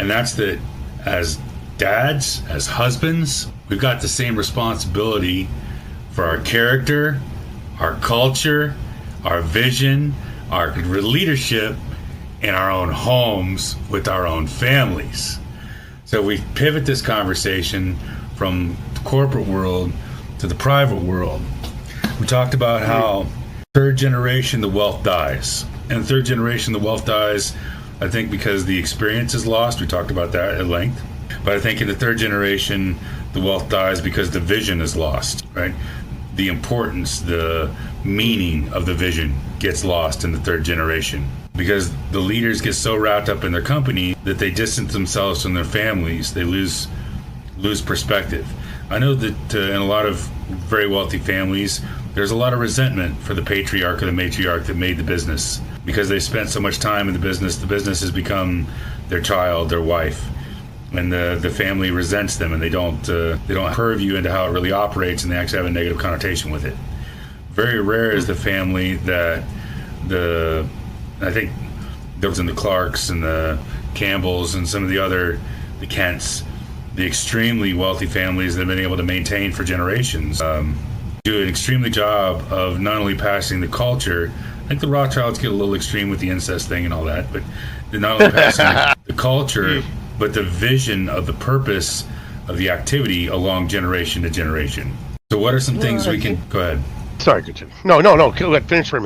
And that's that as dads, as husbands, we've got the same responsibility for our character, our culture, our vision, our leadership in our own homes with our own families. So we pivot this conversation from the corporate world to the private world. We talked about how third generation the wealth dies. And third generation the wealth dies, I think, because the experience is lost. We talked about that at length. But I think in the third generation the wealth dies because the vision is lost, right? The importance, the meaning of the vision gets lost in the third generation because the leaders get so wrapped up in their company that they distance themselves from their families. They lose perspective. I know that in a lot of very wealthy families, there's a lot of resentment for the patriarch or the matriarch that made the business because they spent so much time in the business. The business has become their child, their wife, and the family resents them, and they don't purview into how it really operates, and they actually have a negative connotation with it. Very rare is the family that I think there was in the Clarks and the Campbells and some of the Kents, the extremely wealthy families that have been able to maintain for generations, do an extremely job of not only passing the culture. I think the Rothschilds get a little extreme with the incest thing and all that, but they're not only passing the culture, but the vision of the purpose of the activity along generation to generation. So what are some things we can... Go ahead. Sorry, continue. No. Go ahead. Finish for a